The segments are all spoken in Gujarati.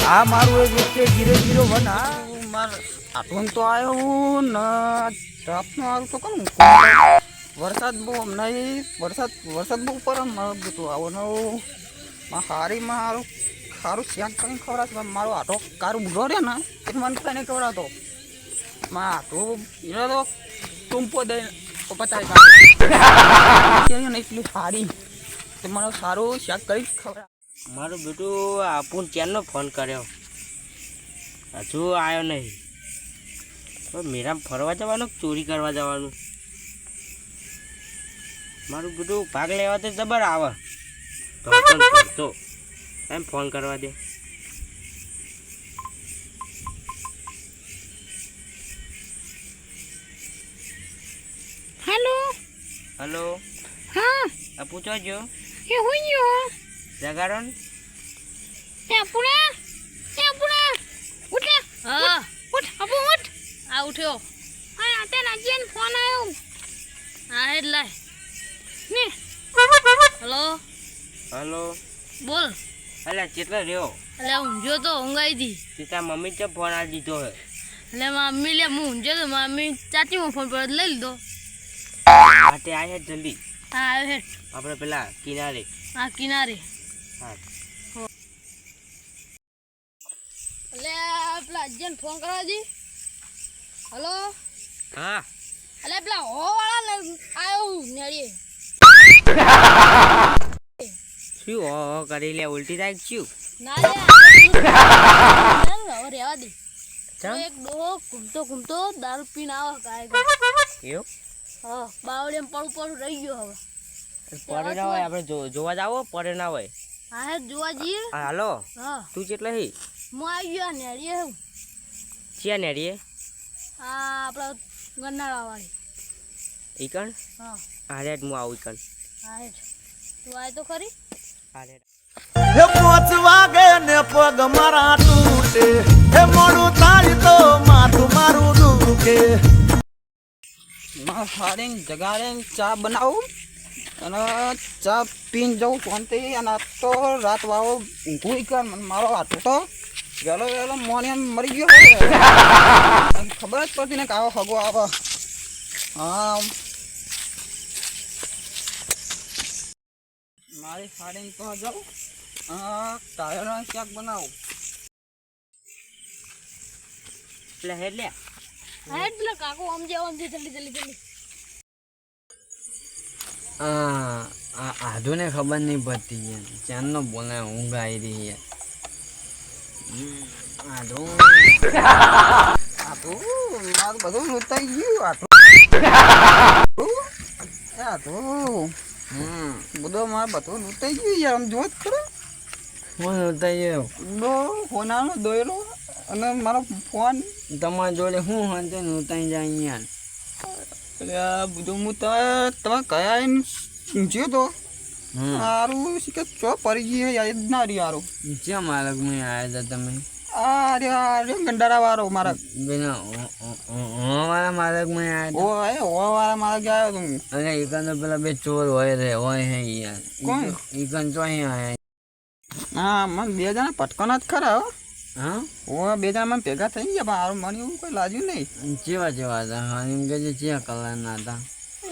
આ મારું એક વ્યક્તિ 001 આ માર આટલું તો આવ્યો ને તાપનો આવ્યો તો કોણ વરસાદ બહુ નહીં વરસાદ બહુ પર બધું આવવાનું હારીમાં સારું સારું શેક કરીને ખવડાવશે મારો આટો કારું બુઢો રહે ને એટલે મને કઈ નહીં ખવડાવતો માં આટો એને તો ટૂંપો દઈને પતાવી કાઢે એટલી સારી તે મને સારું શેક કરી ખવડાવ. મારું બેટું આપું ચારનો ફોન કર્યો હજુ આવ્યો નહીં તો મેરામ ફરવા જવાનું ચોરી કરવા જવાનું મારું બેટું ભાગ લેવા તો જબર આવે તો એમ ફોન કરવા દે. हेलो હલો हाँ આપું છો જો ये हुई हो જગાડો ને ये पुरा उठ ले हाँ उठ अबू उठ आ उठ्यो हाँ आते ना जेन फोन आयो हाँ हेड लाय ने हेलो હલો बोल અલ્યા કેટલો રહ્યો अले ઊંझो तो ઊંઘાઈ दी સીતા મમ્મી જ ફોન આ દીધો હે એટલે મમ્મી લે હું ઊંઝો તો મમ્મી ચાચી હું ફોન પર લઈ લીધો માટે આય જલ્દી હા આવ્યો હેડ આપણે પેલા કિનારે હા કિનારે હા એટલે પેલા જેન ફોન કરવા દી હલો હા અલે પેલા હો વાળા આવ્યો નેડીએ શું હો કરી લે ઉલટી થાય શું ના લે હવે રેવા દે ચમ એક ડોહો ઘૂમતો દારૂ પીને આવે કાય એવું હા બાવળીમાં પડું રહી ગયો હવે પડે ના હોય આપણે જોવા જાવો પડે ના હોય હા હે જોવા જઈએ હાલો હા તું કેટલા હી હું આવી ગયો નેડીએ હું ચિયા નેરીએ આ આપણા ગન્નાળા વાળી ઈકણ હા હારે હું આવું ઈકણ હા હે તું આય તો ખરી હારે હે 5 વાગે ને પગ મારા તૂટે હે મોડું થાય તો માથું મારું દુખે માં હારીને જગાડીને ચા બનાવું અને ચા પીને જવું શાંતિ અને આ તો રાત વાળો ઊંઘું કર મારો આટો તો વહેલો મોને મરી ગયો હોય ખબર જ પડતી ને કે આવો હગો આવે હા મારી હારીને તો જાઉં ટાયરના શાક બનાવું એટલે હેડ લે હા હે પેલા કાકો સમજે જલ્દી આધુને ખબર નહીં પડતી યાર ચાંદનો બોલે ઊંઘ આવી રહી યાર આધુ આટલું મારું બધું લૂંટાઈ ગયું આટલું બધું મારે બધું લૂંટાઈ ગયું યાર આમ જોત ખરો ફોન ઉતાર્યો ફોનાનો દોયલો અને મારો ફોન તમારા જોડે શું હંતે ઉતારી જાય યાર એટલે આ બધું હું તમે કયા આવીને ઊંચ્યો તો સારું કે ચો પડી ગઈ યાદ ના રહ્યું સારું ક્યાં માલક મેં આવ્યા હતા તમે આ ગંડારા વાળો મારા બેના વાળા માલક મેં આવ્યા ઓ વાળા મારા ગયા તું હતા અરે ઈકન તો પેલા બે ચોર હોય હે યાર કોણ? ઈકન તો અહીં આવ્યા હા મને 2 જણા પટકાના જ ખરા હા ઓ 2 જણા મને ભેગા થઈ ગયા પણ હારું મને એવું કોઈ લાગ્યું નહીં જેવા હતા હા એમ કે ચેવા કલરના હતા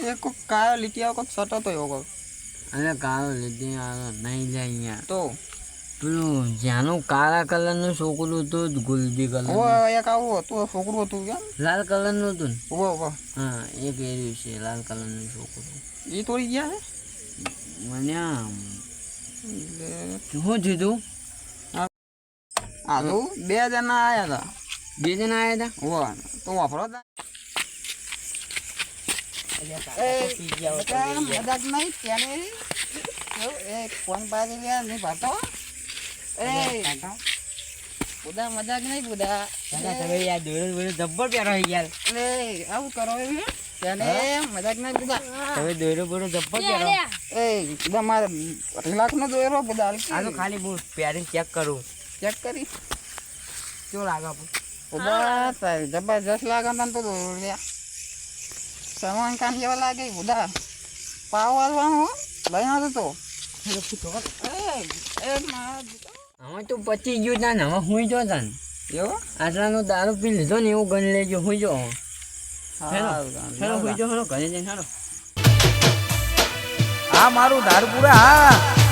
એ કોઈક કાયો લીટી આવો કોઈક શર્ટ હતો એવો કોઈક અરે કાળો લીધી નહીં જાય અહીંયા તો પેલું જ્યાંનું કાળા કલરનું છોકરું હતું ગુલબી કલર ઓ એક આવું હતું છોકરું હતું કેમ લાલ કલરનું હતું ને ઓ હા એક એર્યું છે લાલ કલરનું છોકરું એ તોડી ગયા હે મને આમ શું થયું હા તો 2 જણા આવ્યા હતા 2 જણા આવ્યા હતા ઓ તો વાપરો મજાક નહીં ત્યાં એ ફોન પાડી લે નહીં પાડતો એ બુધા મજાક નહીં બુધા તમે યાર દોરો જબ્બર પ્યારો યાર એ આવું કરો તેને મજાક નહીં બુધા તમે દોરો બોરો જબ્બર પ્યારો એ બુધા મારે 8 લાખનો દોરો બુધા આ તો ખાલી બહુ પ્યારી ચેક કરું ચેક કરી કેવું લાગે આપું બુધા તારી જબરજસ્ત લાગે તને તો દોરો લ્યા સામાન કામ જેવા લાગે બુધા પાવ વાળવાનો લઈ આવતો તો એ મારા હવે તો પચી ગયું તાન હવે હુઈ જો તાન એવો આટલાનો દારૂ પી લીધો ને એવું ગણી લેજો હુઈ જો હેલો હા હુઈ જો હેલો ઘરે જઈને હેલો આ મારું ધારપુરા હા